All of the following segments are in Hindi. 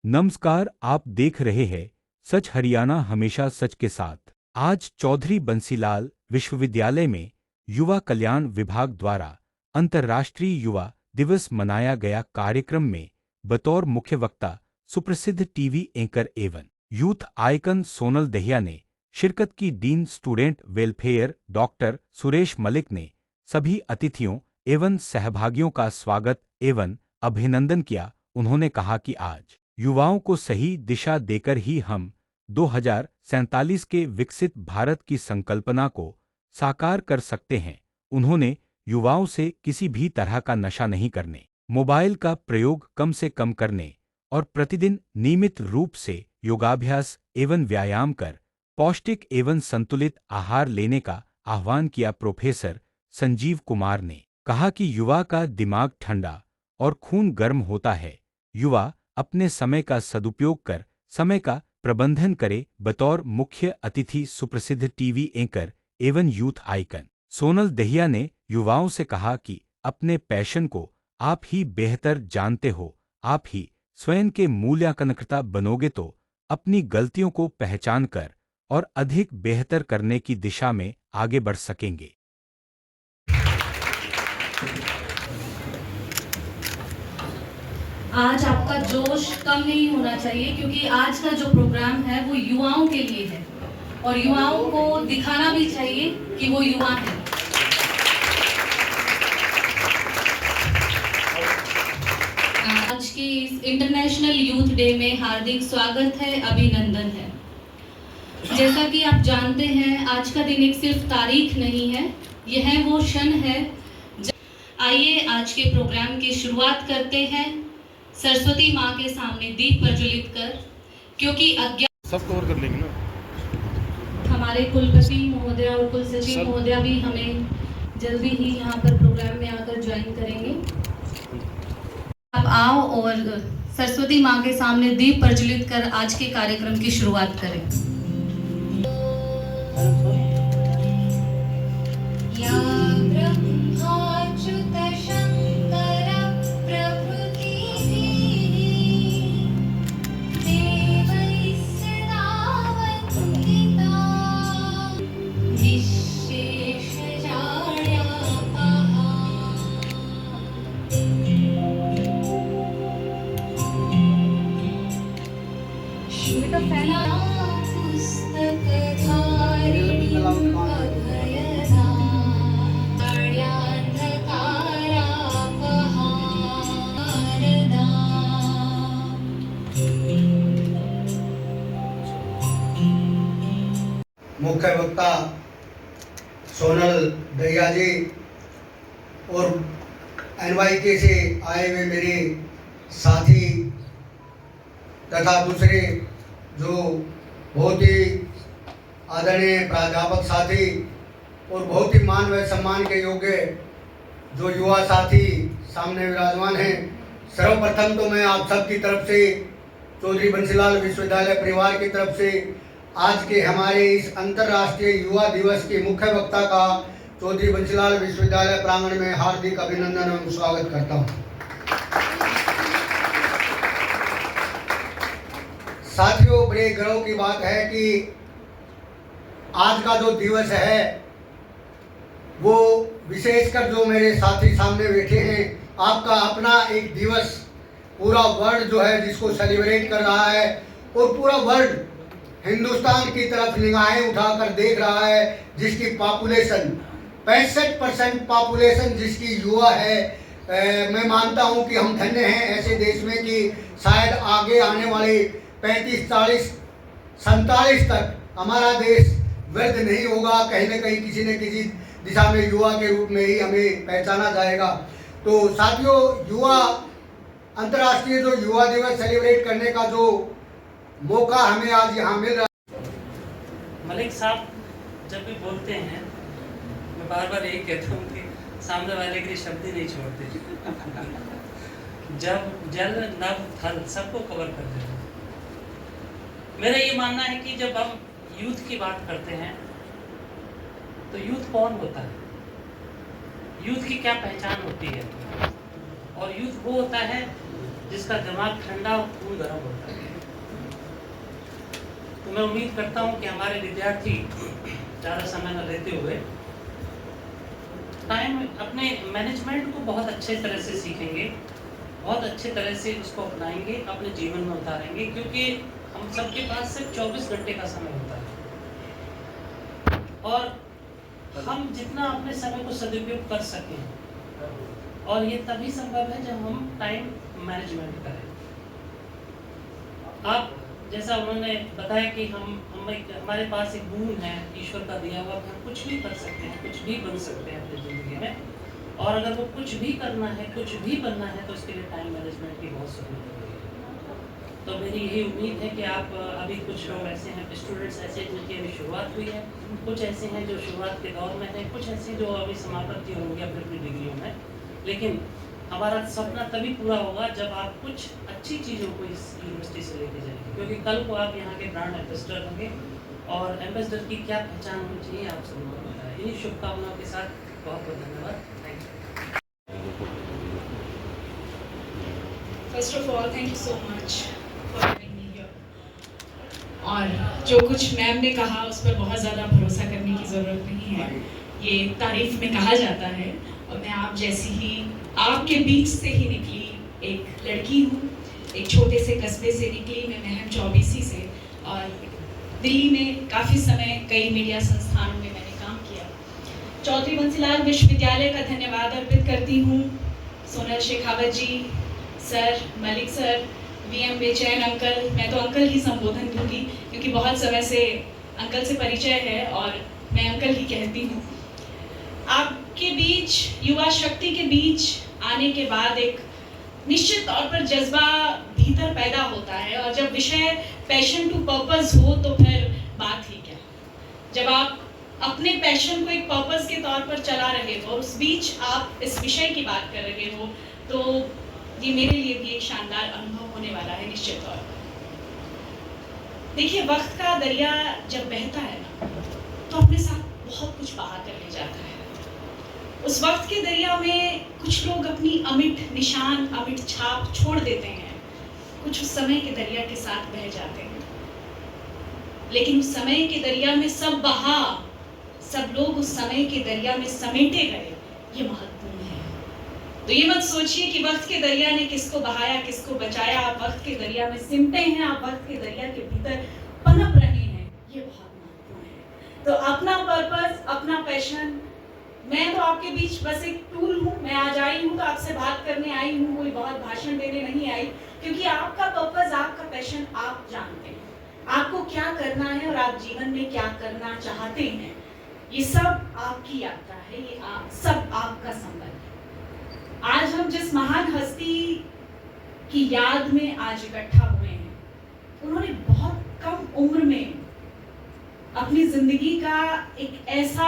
नमस्कार, आप देख रहे हैं सच हरियाणा हमेशा सच के साथ। आज चौधरी बंसीलाल विश्वविद्यालय में युवा कल्याण विभाग द्वारा अंतर्राष्ट्रीय युवा दिवस मनाया गया। कार्यक्रम में बतौर मुख्य वक्ता सुप्रसिद्ध टीवी एंकर एवं यूथ आइकन सोनल दहिया ने शिरकत की। Dean student welfare doctor Suresh Malik ने सभी अतिथियों एवं सहभागियों का स्वागत एवं अभिनंदन किया। उन्होंने कहा कि आज युवाओं को सही दिशा देकर ही हम 2047 के विकसित भारत की संकल्पना को साकार कर सकते हैं। उन्होंने युवाओं से किसी भी तरह का नशा नहीं करने, मोबाइल का प्रयोग कम से कम करने और प्रतिदिन नियमित रूप से योगाभ्यास एवं व्यायाम कर पौष्टिक एवं संतुलित आहार लेने का आह्वान किया। प्रोफेसर संजीव कुमार ने कहा कि युवा का दिमाग ठंडा और खून गर्म होता है। युवा अपने समय का सदुपयोग कर समय का प्रबंधन करे। बतौर मुख्य अतिथि सुप्रसिद्ध टीवी एंकर एवं यूथ आइकन सोनल दहिया ने युवाओं से कहा कि अपने पैशन को आप ही बेहतर जानते हो, आप ही स्वयं के मूल्यांकनकर्ता बनोगे तो अपनी गलतियों को पहचान कर और अधिक बेहतर करने की दिशा में आगे बढ़ सकेंगे। आज आपका जोश कम नहीं होना चाहिए, क्योंकि आज का जो प्रोग्राम है वो युवाओं के लिए है और युवाओं को दिखाना भी चाहिए कि वो युवा हैं। आज के इस इंटरनेशनल यूथ डे में हार्दिक स्वागत है, अभिनंदन है। जैसा कि आप जानते हैं, आज का दिन एक सिर्फ तारीख नहीं है, यह वो क्षण है। आइए आज के प्रोग्राम की शुरुआत करते हैं सरस्वती माँ के सामने दीप प्रज्वलित कर, क्योंकि अज्ञान सब कवर कर लेंगे ना। हमारे कुलपति महोदय और कुल सचिव महोदय भी हमें जल्दी ही यहाँ पर प्रोग्राम में आकर ज्वाइन करेंगे। आप आओ और सरस्वती माँ के सामने दीप प्रज्वलित कर आज के कार्यक्रम की शुरुआत करें। मुख्य वक्ता सोनल दहिया जी और NYK से आए हुए मेरे साथी तथा दूसरे जो बहुत ही आदरणीय प्राध्यापक साथी और बहुत ही मान व सम्मान के योग्य जो युवा साथी सामने विराजमान हैं। सर्वप्रथम तो मैं आप सब की तरफ से चौधरी बंसीलाल विश्वविद्यालय परिवार की तरफ से आज के हमारे इस अंतर्राष्ट्रीय युवा दिवस के मुख्य वक्ता का चौधरी बंसीलाल विश्वविद्यालय प्रांगण में हार्दिक अभिनंदन एवं स्वागत करता हूं। साथियों, बड़े गर्व की बात है कि आज का जो दिवस है वो विशेषकर जो मेरे साथी सामने बैठे हैं, आपका अपना एक दिवस पूरा वर्ल्ड जो है जिसको सेलिब्रेट कर रहा है और पूरा वर्ल्ड हिंदुस्तान की तरफ निगाहें उठाकर देख रहा है, जिसकी पॉपुलेशन 65% पॉपुलेशन जिसकी युवा है। मैं मानता हूं कि हम धन्य हैं ऐसे देश में कि शायद आगे आने वाले 35, 40, 47 तक हमारा देश व्यर्थ नहीं होगा। कहीं न कहीं किसी न किसी दिशा में युवा के रूप में ही हमें पहचाना जाएगा। तो साथियों, युवा अंतर्राष्ट्रीय जो युवा दिवस सेलिब्रेट करने का जो मौका हमें आज यहाँ मिल रहा है। मलिक साहब जब भी बोलते हैं, मैं बार बार यही कहता हूँ कि सामने वाले के लिए शब्द ही नहीं छोड़ते। जब जल नभ थल सबको कवर कर देते हैं। मेरा ये मानना है कि जब हम यूथ की बात करते हैं तो यूथ कौन होता है, यूथ की क्या पहचान होती है, और यूथ वो होता है जिसका दिमाग ठंडा और खून गर्म होता है। तो मैं उम्मीद करता हूँ कि हमारे विद्यार्थी ज़्यादा समय न लेते हुए टाइम अपने मैनेजमेंट को बहुत अच्छे तरह से सीखेंगे, बहुत अच्छे तरह से उसको अपनाएंगे, अपने जीवन में उतारेंगे, क्योंकि हम सबके पास सिर्फ 24 घंटे का समय होता है और हम जितना अपने समय को सदुपयोग कर सकें, और ये तभी संभव है जब हम टाइम मैनेजमेंट करें। आप जैसा उन्होंने बताया कि हमारे पास एक गुण है ईश्वर का दिया हुआ, हम कुछ भी कर सकते हैं, कुछ भी बन सकते हैं अपनी ज़िंदगी में, और अगर वो कुछ भी करना है, कुछ भी बनना है, तो उसके लिए टाइम मैनेजमेंट की बहुत ज़रूरत है। तो मेरी यही उम्मीद है कि आप अभी कुछ लोग ऐसे हैं, स्टूडेंट्स ऐसे जिनकी अभी शुरुआत हुई है, कुछ ऐसे हैं जो शुरुआत के दौर में हैं, कुछ ऐसे जो अभी समापन किए होंगे अपनी डिग्रियों में। लेकिन हमारा सपना तभी पूरा होगा जब आप कुछ अच्छी चीज़ों को इस यूनिवर्सिटी से लेके जाएंगे, क्योंकि कल को आप यहाँ के ब्रांड एम्बेसडर होंगे, और एम्बेसडर की क्या पहचान होनी चाहिए आप सबको पता है। इन्हीं शुभकामनाओं के साथ बहुत बहुत धन्यवाद। Thank you. First of all, thank you so much for having me here. और जो कुछ मैम ने कहा उस पर बहुत ज़्यादा भरोसा करने की ज़रूरत नहीं है, ये तारीफ में कहा जाता है, और मैं आप जैसी ही आपके बीच से ही निकली एक लड़की हूँ, एक छोटे से कस्बे से निकली मैं, महम चौबीसी से, और दिल्ली में काफ़ी समय कई मीडिया संस्थानों में मैंने काम किया। चौधरी बंसीलाल विश्वविद्यालय का धन्यवाद अर्पित करती हूँ सोनल शेखावत जी, सर, मलिक सर, VM बेचैन अंकल, मैं तो अंकल ही संबोधन दूंगी क्योंकि बहुत समय से अंकल से परिचय है और मैं अंकल ही कहती हूँ। आपके बीच, युवा शक्ति के बीच आने के बाद एक निश्चित तौर पर जज्बा भीतर पैदा होता है, और जब विषय पैशन टू पर्पस हो तो फिर बात ही क्या। जब आप अपने पैशन को एक पर्पस के तौर पर चला रहे हो और उस बीच आप इस विषय की बात कर रहे हो, तो ये मेरे लिए भी एक शानदार अनुभव होने वाला है निश्चित तौर पर। देखिए, वक्त का दरिया जब बहता है ना, तो अपने साथ बहुत कुछ बहा कर ले जाता है। उस वक्त के दरिया में कुछ लोग अपनी अमिट निशान, अमिट छाप छोड़ देते हैं, कुछ उस समय के दरिया के साथ बह जाते हैं। लेकिन उस समय के दरिया में सब बहा, सब लोग उस समय के दरिया में समेटे गए, ये महत्वपूर्ण है। तो ये मत सोचिए कि वक्त के दरिया ने किसको बहाया, किसको बचाया। आप वक्त के दरिया में सिमटे हैं, आप वक्त के दरिया के भीतर पनप रहे हैं, ये बहुत महत्वपूर्ण है। तो अपना पर्पस, अपना पैशन, मैं तो आपके बीच बस एक टूल हूँ। मैं आज आई हूँ तो आपसे बात करने आई हूँ, कोई बहुत भाषण देने नहीं आई, क्योंकि आपका पर्पस, आपका पैशन आप जानते हैं, आपको क्या करना है और आप जीवन में क्या करना चाहते हैं। ये सब आपकी यात्रा है, ये सब आपका संबंध है। आज हम जिस महान हस्ती की याद में आज इकट्ठा हुए हैं, उन्होंने बहुत कम उम्र में अपनी जिंदगी का एक ऐसा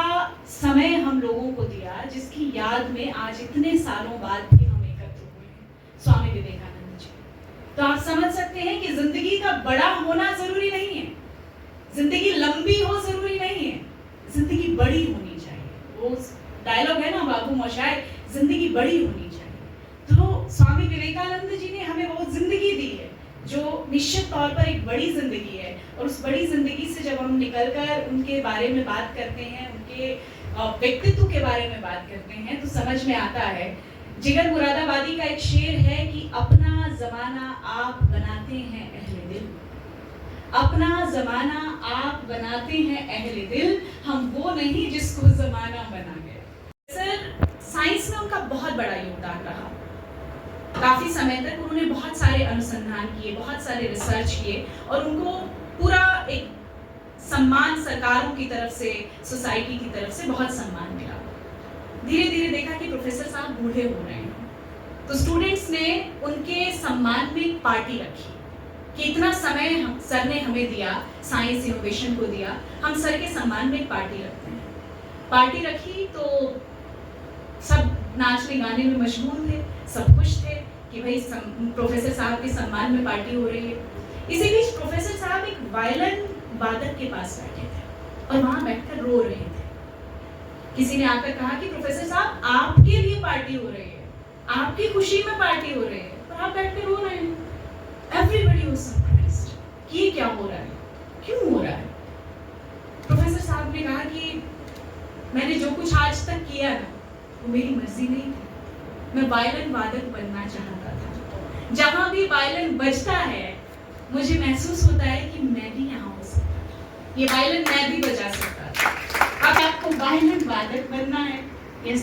समय हम लोगों को दिया जिसकी याद में आज इतने सालों बाद भी हम एकत्र हुए हैं, स्वामी विवेकानंद जी। तो आप समझ सकते हैं कि जिंदगी का बड़ा होना जरूरी नहीं है, जिंदगी लंबी हो जरूरी नहीं है, जिंदगी बड़ी होनी चाहिए। वो डायलॉग है ना बाबू मोशाय, जिंदगी बड़ी होनी चाहिए। तो स्वामी विवेकानंद जी ने हमें वो जिंदगी दी है जो निश्चित तौर पर एक बड़ी जिंदगी है, और उस बड़ी जिंदगी से जब हम निकलकर उनके बारे में बात करते हैं, उनके व्यक्तित्व के बारे में बात करते हैं, तो समझ में आता है। जिगर मुरादाबादी का एक शेर है कि अपना जमाना आप बनाते हैं अहले दिल, अपना जमाना आप बनाते हैं अहले दिल, हम वो नहीं जिसको जमाना बना गया। सर, साइंस में उनका बहुत बड़ा योगदान रहा। काफी समय तक उन्होंने बहुत सारे अनुसंधान किए, बहुत सारे रिसर्च किए, और उनको पूरा एक सम्मान सरकारों की तरफ से, सोसाइटी की तरफ से बहुत सम्मान मिला। धीरे धीरे देखा कि प्रोफेसर साहब बूढ़े हो रहे हैं, तो स्टूडेंट्स ने उनके सम्मान में एक पार्टी रखी कि इतना समय सर ने हमें दिया, साइंस इनोवेशन को दिया, हम सर के सम्मान में एक पार्टी रखते हैं। पार्टी रखी तो सब नाचने गाने में मशगूल थे, सब खुश थे कि भाई प्रोफेसर साहब के सम्मान में पार्टी हो रही है। इसी बीच प्रोफेसर साहब एक वायलिन वादक के पास बैठे थे और वहां बैठकर रो रहे थे। किसी ने आकर कहा कि प्रोफेसर साहब, आपके लिए पार्टी हो रही है, आपकी खुशी में पार्टी हो रही है, पर और आप बैठ के रो रहे हैं। एवरीबडी वाज सरप्राइज्ड कि ये क्या हो रहा है, क्यों हो रहा है। प्रोफेसर साहब ने कहा कि मैंने जो कुछ आज तक किया ना वो मेरी मर्जी नहीं थी, मैं वायलिन वादक बनना चाहता था। जहां भी वायलिन बजता है मुझे महसूस होता है कि मैं भी यहाँ हो सकता, ये वायलिन मैं भी बजा सकता था। अब आपको वायलिन वादक बनना है, ये